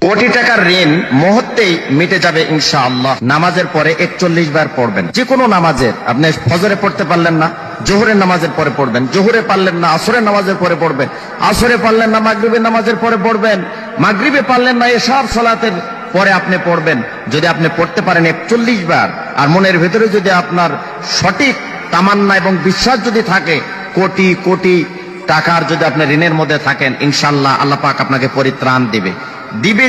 কোটি টাকার ঋণ মুহূর্তেই মিটে যাবে ইনশাআল্লাহ। নামাজের পরে 41 বার পড়বেন। যে কোনো নামাজের, আপনি ফজরে পড়তে পারলেন না, জোহরের নামাজের পরে পড়বেন। জোহরে পারলেন না, আসরের নামাজের পরে পড়বেন। আসরে পারলেন না, মাগরিবের নামাজের পরে পড়বেন। মাগরিবে পারলেন না, এশার সালাতের পরে আপনি পড়বেন। যদি আপনি পড়তে পারেন 41 বার, আর মনের ভেতরে যদি আপনার সঠিক তামান্না এবং বিশ্বাস যদি থাকে, কোটি কোটি টাকার যদি আপনি ঋণের মধ্যে থাকেন, ইনশাআল্লাহ আল্লাহ পাক আপনাকে পরিত্রাণ দিবে।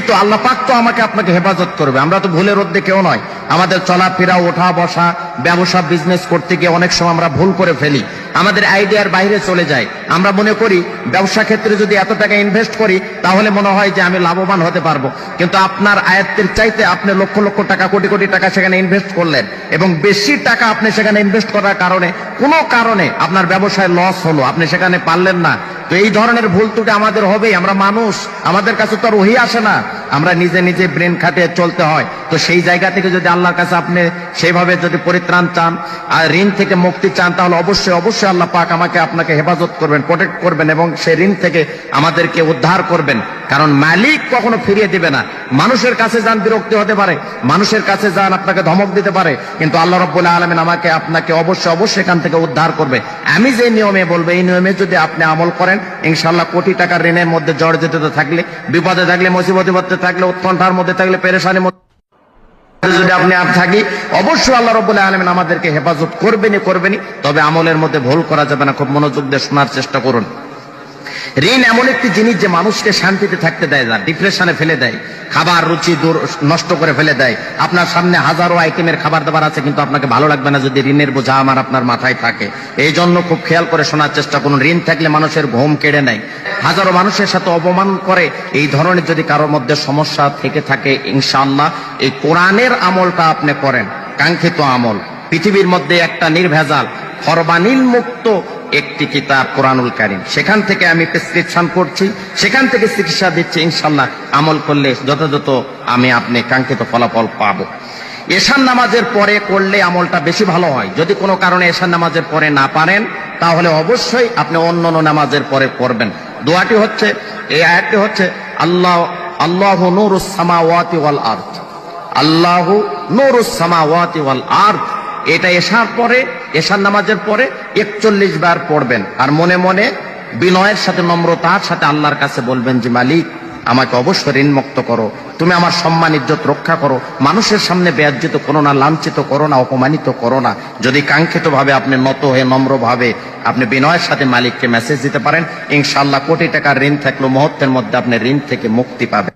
তো আল্লাহ পাক তো আমাকে আপনাকে হেফাজত করবে। আমরা তো ভুলের মধ্যে কেউ নয়। আমাদের চলাফেরা, ওঠা বসা, ব্যবসা বিজনেস করতে গিয়ে অনেক সময় আমরা ভুল করে ফেলি, আমাদের আইডিয়ার বাইরে চলে যায়। আমরা মনে করি ব্যবসা ক্ষেত্রে যদি এত টাকা ইনভেস্ট করি তাহলে মনে হয় যে আমি লাভবান হতে পারবো, কিন্তু আপনার আয়ত্তের চাইতে আপনি লক্ষ লক্ষ টাকা, কোটি কোটি টাকা সেখানে ইনভেস্ট করলেন, এবং বেশি টাকা আপনি সেখানে ইনভেস্ট করার কারণে কোনো কারণে আপনার ব্যবসায় লস হলো, আপনি সেখানে পারলেন না। তো এই ধরনের ভুল ত্রুটি আমাদের হবেই। আমরা মানুষ, আমাদের কাছে তো আর ওহি আসে না, আমরা নিজে নিজে ব্রেন খাটিয়ে চলতে হয়। তো সেই জায়গা থেকে যদি আল্লাহর কাছে আপনি সেইভাবে যদি পরিত্রাণ চান আর ঋণ থেকে মুক্তি চান, তাহলে অবশ্যই অবশ্যই আল্লাহ পাক আমাকে আপনাকে হেফাজত করবেন, প্রোটেক্ট করবেন, এবং সেই ঋণ থেকে আমাদেরকে উদ্ধার করবেন। কারণ মালিক কখনো ফিরিয়ে দিবে না। মানুষের কাছে যান, বিরক্তি হতে পারে, মানুষের কাছে যান, আপনাকে ধমক দিতে পারে, কিন্তু আল্লাহ রাব্বুল আলামিন আমাকে আপনাকে অবশ্যই অবশ্যই এখান থেকে উদ্ধার করবে। আমি যে নিয়মে বলবো, এই নিয়মে যদি আপনি আমল করেন, ইনশাআল্লাহ কোটি টাকার ঋণের মধ্যে জর্জরিত থাকলে, বিপদে থাকলে, মুসিবতে থাকলে, উৎকণ্ঠার মধ্যে থাকলে, পেরেশানির মধ্যে যদি আপনি আর থাকি, অবশ্যই আল্লাহ রাব্বুল আলামিন আমাদেরকে হেফাজত করবেনই। তবে আমলের মধ্যে ভুল করা যাবে না। খুব মনোযোগ দিয়ে শোনার চেষ্টা করুন। ঋণ এমন একটি জিনিস যে মানুষকে শান্তিতে থাকতে দেয় না, ডিপ্রেশনে ফেলে দেয়, খাবার রুচি নষ্ট করে ফেলে দেয়। আপনার সামনে হাজারো আইটেমের খাবার দাবার আছে, কিন্তু আপনাকে ভালো লাগবে না যদি ঋণের বোঝা আমার আপনার মাথায় থাকে। এই জন্য খুব খেয়াল করে শোনার চেষ্টা করুন। ঋণ থাকলে মানুষের ঘুম কেড়ে নেয়, হাজারো মানুষের সাথে অপমান করে। এই ধরনের যদি কারোর মধ্যে সমস্যা থেকে থাকে, ইনশাআল্লাহ এই কোরআনের আমলটা আপনি করেন, কাঙ্ক্ষিত আমল। পৃথিবীর মধ্যে একটা নির্ভেজাল, ফরমানিল মুক্ত একটি কিতাব কোরআনুল কারীম, সেখান থেকে আমি প্রেসক্রিপশন করছি, সেখান থেকে চিকিৎসা দিচ্ছি। ইনশাআল্লাহ আমল করলে যথাযথ আমি আপনি কাঙ্ক্ষিত ফলাফল পাবো। এশার নামাজের পরে করলে আমলটা বেশি ভালো হয়। যদি কোনো কারণে এশার নামাজের পরে না পারেন, তাহলে অবশ্যই আপনি অন্য নামাজের পরে করবেন। দোয়াটি হচ্ছে, এই আয়াতটি হচ্ছে, আল্লাহু নূরুস সামাওয়াতি ওয়াল আরদ, আল্লাহু নূরুস সামাওয়াতি ওয়াল আরদ। এটা এশার নামাজের পরে 41 বার পড়বেন, আর মনে মনে বিনয়ের সাথে, নম্রতার সাথে আল্লাহর কাছে বলবেন যে মালিক, আমাকে অবশ্যই ঋণ মুক্ত করো, তুমি আমার সম্মান ইজ্জত রক্ষা করো, মানুষের সামনে বেয়াজ্জিত করো না, লাঞ্ছিত করো না, অপমানিত করো না। যদি কাঙ্ক্ষিত ভাবে আপনি নত হয়ে নম্র ভাবে আপনি বিনয়ের সাথে মালিককে মেসেজ দিতে পারেন, ইনশাআল্লাহ কোটি টাকার ঋণ থাকলেও মুহূর্তের মধ্যে আপনি ঋণ থেকে মুক্তি পাবেন।